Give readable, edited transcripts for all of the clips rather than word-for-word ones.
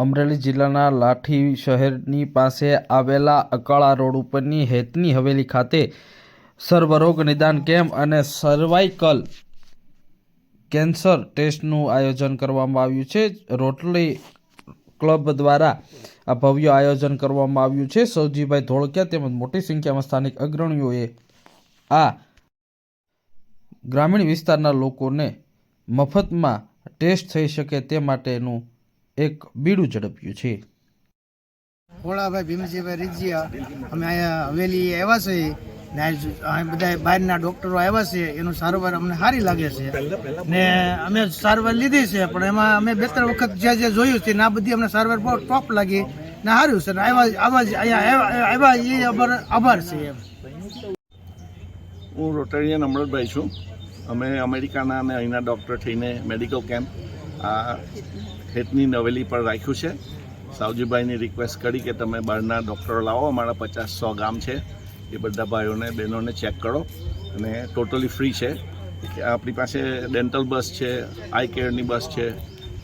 અમરેલી જિલ્લાના લાઠી શહેરની પાસે આવેલા અકાળા રોડ ઉપરની હેતની હવેલી ખાતે સર્વરોગ નિદાન કેમ્પ અને સર્વાઇકલ કેન્સર ટેસ્ટનું આયોજન કરવામાં આવ્યું છે. રોટરી ક્લબ દ્વારા આ ભવ્ય આયોજન કરવામાં આવ્યું છે. સૌજીભાઈ ધોળકિયા તેમજ મોટી સંખ્યામાં સ્થાનિક અગ્રણીઓએ આ ગ્રામીણ વિસ્તારના લોકોને મફતમાં ટેસ્ટ થઈ શકે તે માટેનું એક બીડું ઝડપ્યું છે. ભોળાભાઈ ભીમજીભાઈ રીજીયા અમે અહીંયા હવેલી આવ્યા છીએ ને બધા બહારના ડૉક્ટરો આવ્યા છે. એનું સારવાર અમને સારી લાગે છે ને અમે સારવાર લીધી છે, પણ એમાં અમે 2-3 વખત જે જોયું છે ને આ બધી અમને સારવાર બહુ ટોપ લાગી ને સારું છે ને આવ્યા એ આભાર છે એમ. હું રોટરીયન અમૃતભાઈ છું. અમે અમેરિકાના અને અહીંના ડૉક્ટર થઈને મેડિકલ કેમ્પ આ હેતની નવેલી પર રાખ્યું છે. સાવજીભાઈની રિક્વેસ્ટ કરી કે તમે બહારના ડૉક્ટરો લાવો, અમારા 50-100 ગામ છે, એ બધા ભાઈઓને બહેનોને ચેક કરો અને ટોટલી ફ્રી છે. આપણી પાસે ડેન્ટલ બસ છે, આઈ કેરની બસ છે,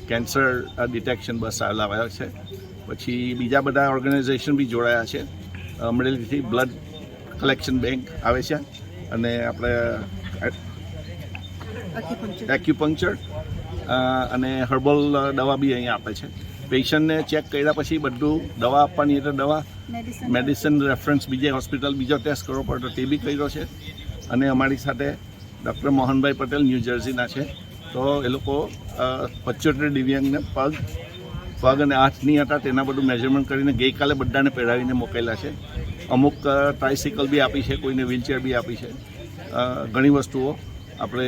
કેન્સર ડિટેક્શન બસ લાવ્યા છે. પછી બીજા બધા ઓર્ગેનાઇઝેશન બી જોડાયા છે. અમરેલીથી બ્લડ કલેક્શન બેંક આવે છે અને આપણે એક્યુપંક્ચર અને હર્બલ દવા બી અહીંયા આપે છે. પેશન્ટને ચેક કર્યા પછી બધું દવા આપવાની એટલે દવા મેડિસિન રેફરન્સ બીજે હોસ્પિટલ બીજો ટેસ્ટ કરવો પડે તો તે બી કર્યો છે. અને અમારી સાથે ડૉક્ટર મોહનભાઈ પટેલ ન્યૂ જર્સીના છે. તો એ લોકો 75 દિવ્યાંગને પગ અને હાથ નહીં હતા તેના બધું મેઝરમેન્ટ કરીને ગઈકાલે બધાને પહેરાવીને મોકલેલા છે. અમુક ટ્રાયસિકલ બી આપી છે, કોઈને વ્હીલચેર બી આપી છે. ઘણી વસ્તુઓ આપણે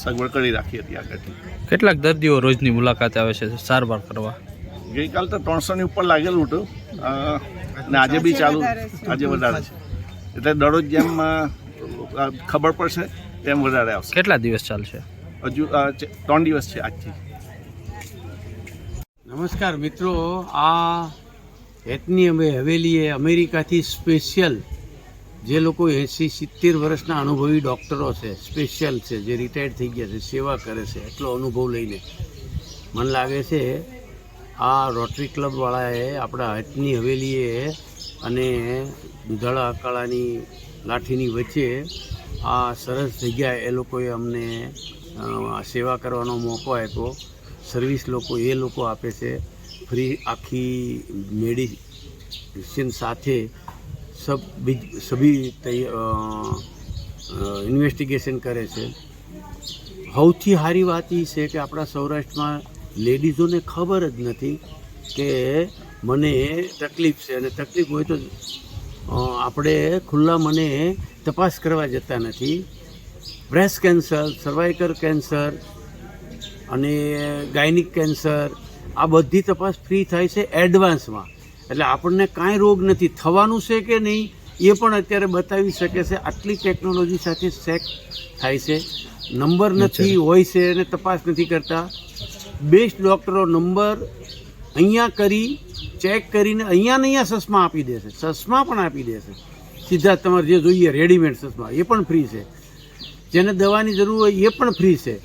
સગવડ કરી રાખી હતી આગળથી. કેટલાક દર્દીઓ રોજની મુલાકાતે આવે છે સારવાર કરવા? ગઈકાલ તો 300ની ઉપર લાગેલું હતું અને આજે બી ચાલુ, આજે વધારે છે. એટલે દરરોજ જેમ ખબર પડશે તેમ વધારે આવશે. કેટલા દિવસ ચાલશે? હજુ 3 દિવસ છે આજથી. નમસ્કાર મિત્રો, આ હેતની હવેલીએ અમેરિકાથી સ્પેશિયલ જે લોકો 80-70 વર્ષના અનુભવી ડૉક્ટરો છે, સ્પેશિયલ છે, જે રિટાયર્ડ થઈ ગયા છે, સેવા કરે છે, એટલો અનુભવ લઈને મને લાગે છે આ રોટરી ક્લબવાળાએ આપણા હેતની હવેલીએ અને દુધાળા અકાળાની લાઠીની વચ્ચે આ સરસ જગ્યા એ લોકોએ અમને સેવા કરવાનો મોકો આપ્યો. સર્વિસ લોકો એ લોકો આપે છે, ફ્રી આખી મેડિસિન સાથે સભી ઇન્વેસ્ટિગેશન કરે છે. સૌથી સારી વાત એ છે કે આપણા સૌરાષ્ટ્રમાં લેડીઝોને ખબર જ નથી કે મને તકલીફ છે, અને તકલીફ હોય તો આપણે ખુલ્લા મને તપાસ કરવા જતા નથી. બ્રેસ્ટ કેન્સર, સર્વાઇકલ કેન્સર અને ગાયનિક કેન્સર આ બધી તપાસ ફ્રી થાય છે એડવાન્સમાં. એટલે આપણને કાંઈ રોગ નથી, થવાનું છે કે નહીં એ પણ અત્યારે બતાવી શકે છે. આટલી ટેકનોલોજી સાથે ચેક થાય છે. નંબર નથી હોય છે અને તપાસ નથી કરતા. બેસ્ટ ડૉક્ટરો નંબર અહીંયા કરી ચેક કરીને અહીંયા ચશ્મા આપી દેશે, ચશ્મા પણ આપી દેશે સીધા. તમારે જે જોઈએ રેડીમેડ ચશ્મા એ પણ ફ્રી છે. જેને દવાની જરૂર હોય એ પણ ફ્રી છે.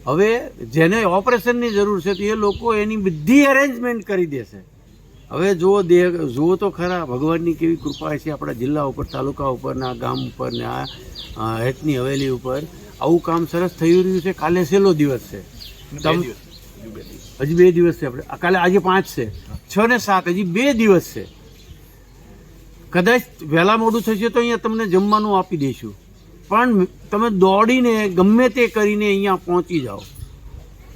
હવે જેને ઓપરેશનની જરૂર છે તો એ લોકો એની બધી અરેન્જમેન્ટ કરી દેશે. હવે જુઓ તો ખરા ભગવાનની કેવી કૃપા છે આપણા જિલ્લા ઉપર, તાલુકા ઉપર, ને આ ગામ ઉપર, ને આ હેતની હવેલી ઉપર આવું કામ સરસ થઈ રહ્યું છે. કાલે છેલ્લો દિવસ છે, હજી 2 દિવસ છે. આપણે કાલે આજે 5 છે, 6 ને 7 હજી 2 દિવસ છે. કદાચ વહેલા મોડું થશે તો અહીંયા તમને જમવાનું આપી દઈશું, પણ તમે દોડીને ગમે તે કરીને અહીંયા પહોંચી જાઓ.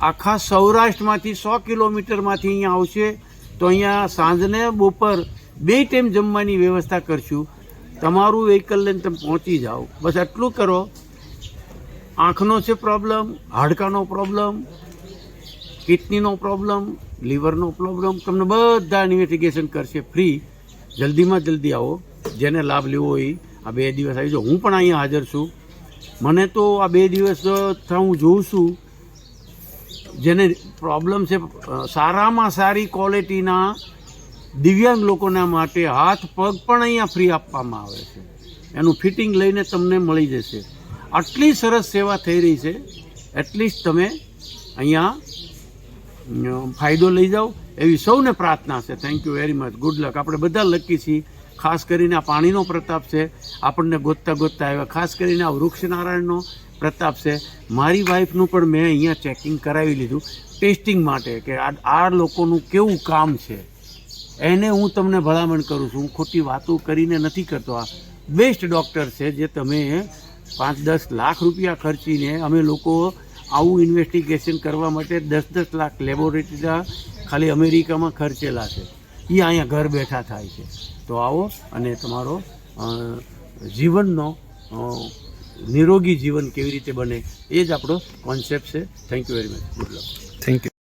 આખા સૌરાષ્ટ્રમાંથી 100 કિલોમીટરમાંથી અહીંયા આવશે તો અહીંયા સાંજને બપોર 2 ટાઈમ જમવાની વ્યવસ્થા કરશું. તમારું વ્હીકલ લઈને તમે પહોંચી જાઓ. બસ આટલું કરો. આંખનો છે પ્રોબ્લેમ, હાડકાનો પ્રોબ્લેમ, કિડનીનો પ્રોબ્લેમ, લીવરનો પ્રોબ્લેમ, તમને બધા ઇન્વેસ્ટિગેશન કરશે ફ્રી. જલ્દીમાં જલ્દી આવો. જેને લાભ લેવો હોય આ 2 દિવસ આવી જાઓ. હું પણ અહીંયા હાજર છું. મને તો આ 2 દિવસ હું જોઉં છું જેને પ્રોબ્લેમ છે, સારામાં સારી ક્વોલિટીના દિવ્યાંગ લોકોના માટે હાથ પગ પણ અહીંયા ફ્રી આપવામાં આવે છે. એનું ફિટિંગ લઈને તમને મળી જશે. આટલી સરસ સેવા થઈ રહી છે. એટલીસ્ટ તમે અહીંયા ફાયદો લઈ જાઓ એવી સૌને પ્રાર્થના છે. Thank you very much. Good luck. આપણે બધા લકી છીએ. ખાસ કરીને આ પાણીનો પ્રતાપ છે, આપણને ગોતતા ગોતતા આવ્યા. ખાસ કરીને આ વૃક્ષનારાયણનો પ્રતાપ છે. મારી વાઈફનું પણ મેં અહીંયા ચેકિંગ કરાવી લીધું ટેસ્ટિંગ માટે કે આ લોકોનું કેવું કામ છે. એને હું તમને ભલામણ કરું છું. હું ખોટી વાતો કરીને નથી કરતો. આ બેસ્ટ ડૉક્ટર છે જે તમે 5-10 લાખ રૂપિયા ખર્ચીને અમે લોકો આવું ઇન્વેસ્ટિગેશન કરવા માટે 10-10 લાખ લેબોરેટરીના ખાલી અમેરિકામાં ખર્ચેલા છે. એ અહીંયા ઘર બેઠા થાય છે. તો આવો અને તમારો જીવનનો નિરોગી જીવન કેવી રીતે બને એ જ આપણો કોન્સેપ્ટ છે. Thank you very much. Good luck. Thank you.